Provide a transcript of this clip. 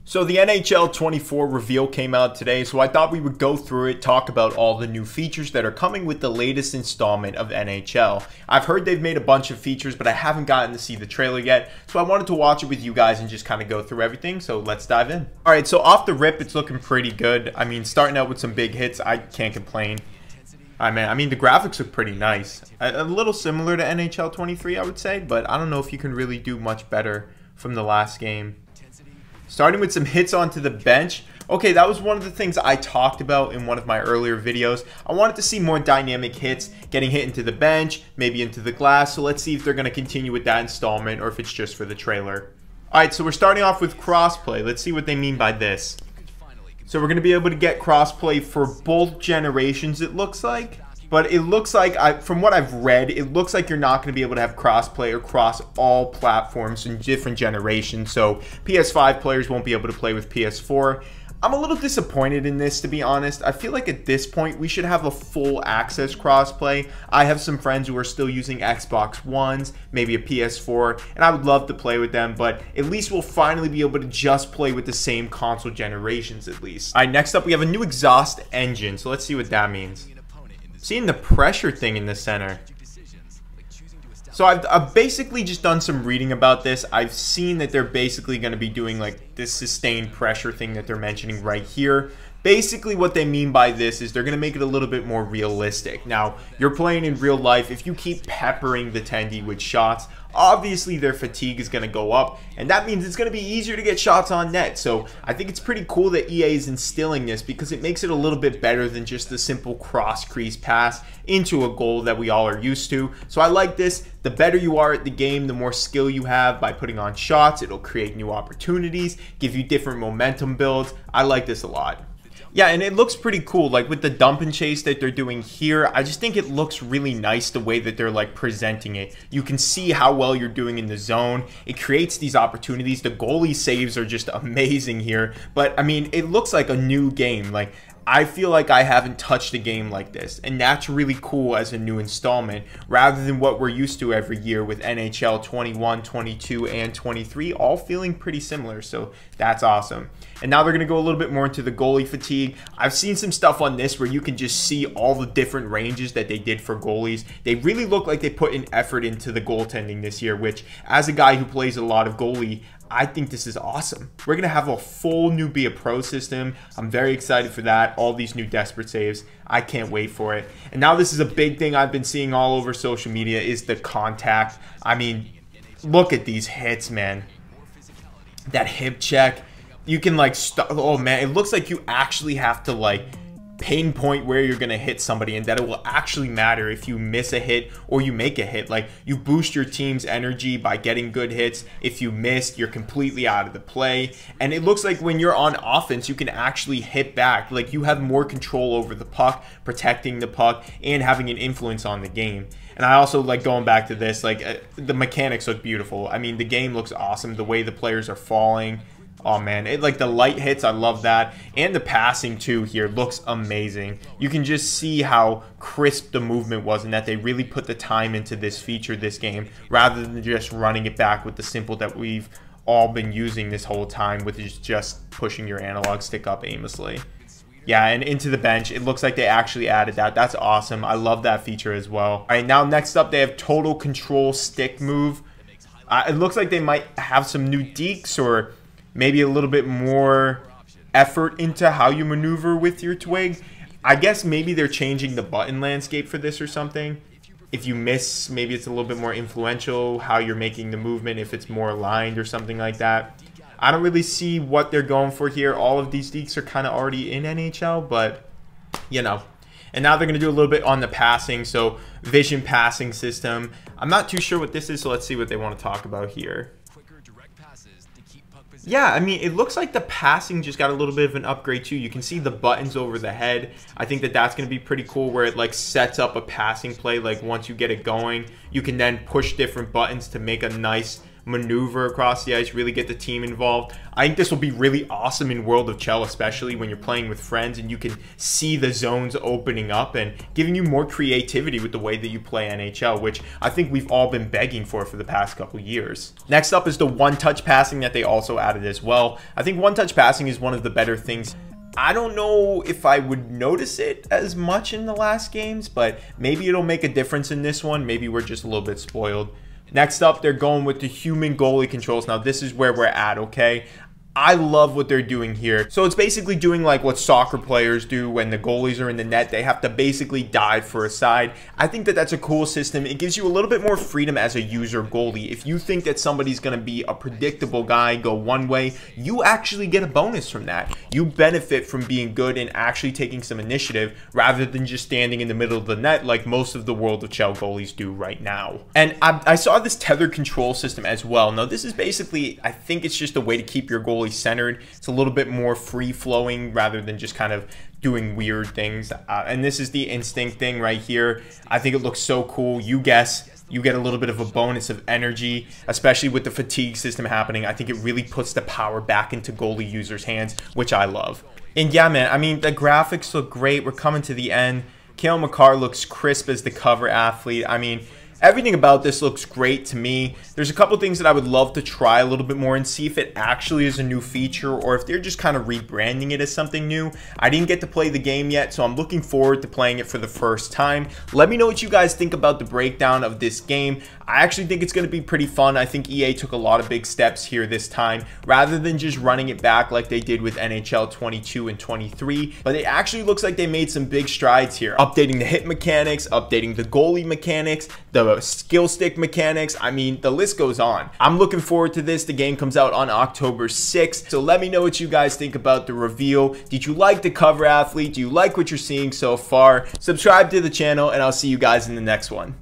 So the NHL 24 reveal came out today, so I thought we would go through it, talk about all the new features that are coming with the latest installment of NHL. I've heard they've made a bunch of features, but I haven't gotten to see the trailer yet, so I wanted to watch it with you guys and just kind of go through everything, so let's dive in. Alright, so off the rip, it's looking pretty good. I mean, starting out with some big hits, I can't complain. I mean, the graphics look pretty nice. A little similar to NHL 23, I would say, but I don't know if you can really do much better from the last game. Starting with some hits onto the bench. Okay, that was one of the things I talked about in one of my earlier videos. I wanted to see more dynamic hits, getting hit into the bench, maybe into the glass. So let's see if they're going to continue with that installment or if it's just for the trailer. Alright, so we're starting off with crossplay. Let's see what they mean by this. So we're going to be able to get crossplay for both generations, it looks like. But it looks like, from what I've read, it looks like you're not going to be able to have crossplay across all platforms in different generations. So PS5 players won't be able to play with PS4. I'm a little disappointed in this, to be honest. I feel like at this point, we should have a full access crossplay. I have some friends who are still using Xbox Ones, maybe a PS4, and I would love to play with them, but at least we'll finally be able to just play with the same console generations at least. All right, next up, we have a new exhaust engine, so let's see what that means. Seeing the pressure thing in the center. So I've basically just done some reading about this. I've seen that they're basically going to be doing like this sustained pressure thing that they're mentioning right here. Basically what they mean by this is they're going to make it a little bit more realistic. Now, you're playing in real life. If you keep peppering the attendee with shots, obviously their fatigue is going to go up, and that means it's going to be easier to get shots on net. So I think it's pretty cool that EA is instilling this because it makes it a little bit better than just the simple cross-crease pass into a goal that we all are used to. So I like this. The better you are at the game, the more skill you have by putting on shots. It'll create new opportunities, give you different momentum builds. I like this a lot. Yeah, and it looks pretty cool, like with the dump and chase that they're doing here. I just think it looks really nice the way that they're like presenting it. You can see how well you're doing in the zone. It creates these opportunities. The goalie saves are just amazing here. But I mean, it looks like a new game. Like, I feel like I haven't touched a game like this, and that's really cool as a new installment rather than what we're used to every year with NHL 21, 22, and 23 all feeling pretty similar, so that's awesome. And now they're going to go a little bit more into the goalie fatigue. I've seen some stuff on this where you can just see all the different ranges that they did for goalies. They really look like they put an effort into the goaltending this year, which as a guy who plays a lot of goalie, I think this is awesome. We're going to have a full new Be a Pro system. I'm very excited for that. All these new desperate saves. I can't wait for it. And now this is a big thing I've been seeing all over social media is the contact. I mean, look at these hits, man. That hip check. You can like, oh man, it looks like you actually have to like pinpoint where you're going to hit somebody and that it will actually matter if you miss a hit or you make a hit. Like, you boost your team's energy by getting good hits. If you missed, you're completely out of the play. And it looks like when you're on offense, you can actually hit back. Like, you have more control over the puck, protecting the puck, and having an influence on the game. And I also like going back to this, like the mechanics look beautiful. I mean, the game looks awesome. The way the players are falling. Oh man, it like the light hits, I love that. And the passing too here looks amazing. You can just see how crisp the movement was and that they really put the time into this feature this game rather than just running it back with the simple that we've all been using this whole time, which is just pushing your analog stick up aimlessly. Yeah, and into the bench, it looks like they actually added that. That's awesome. I love that feature as well. All right, now next up, they have total control stick move. It looks like they might have some new deeks or maybe a little bit more effort into how you maneuver with your twig. I guess maybe they're changing the button landscape for this or something. If you miss, maybe it's a little bit more influential how you're making the movement, if it's more aligned or something like that. I don't really see what they're going for here. All of these deeks are kind of already in NHL, but you know. And now they're going to do a little bit on the passing, so vision passing system. I'm not too sure what this is, so let's see what they want to talk about here. Yeah, I mean, it looks like the passing just got a little bit of an upgrade too. You can see the buttons over the head. I think that that's going to be pretty cool where it like sets up a passing play. Like once you get it going, you can then push different buttons to make a nice maneuver across the ice, really get the team involved. I think this will be really awesome in World of Chell, especially when you're playing with friends and you can see the zones opening up and giving you more creativity with the way that you play NHL, which I think we've all been begging for the past couple years. Next up is the one-touch passing that they also added as well. I think one-touch passing is one of the better things. I don't know if I would notice it as much in the last games, but maybe it'll make a difference in this one. Maybe we're just a little bit spoiled. Next up, they're going with the human goalie controls. Now, this is where we're at, okay? I love what they're doing here. So it's basically doing like what soccer players do when the goalies are in the net. They have to basically dive for a side. I think that that's a cool system. It gives you a little bit more freedom as a user goalie. If you think that somebody's going to be a predictable guy, go one way, you actually get a bonus from that. You benefit from being good and actually taking some initiative rather than just standing in the middle of the net like most of the World of Chell goalies do right now. And I saw this tethered control system as well. Now, this is basically, I think it's just a way to keep your goalie centered. It's a little bit more free-flowing rather than just kind of doing weird things. And this is the instinct thing right here. I think it looks so cool. You guess. You get a little bit of a bonus of energy, especially with the fatigue system happening. I think it really puts the power back into goalie users' hands, which I love. And yeah, man, I mean, the graphics look great. We're coming to the end. Cale Makar looks crisp as the cover athlete. I mean, everything about this looks great to me. There's a couple things that I would love to try a little bit more and see if it actually is a new feature or if they're just kind of rebranding it as something new. I didn't get to play the game yet, so I'm looking forward to playing it for the first time. Let me know what you guys think about the breakdown of this game. I actually think it's going to be pretty fun. I think EA took a lot of big steps here this time rather than just running it back like they did with NHL 22 and 23. But it actually looks like they made some big strides here. Updating the hit mechanics, updating the goalie mechanics, the skill stick mechanics. I mean, the list goes on. I'm looking forward to this. The game comes out on October 6th. So let me know what you guys think about the reveal. Did you like the cover athlete? Do you like what you're seeing so far? Subscribe to the channel and I'll see you guys in the next one.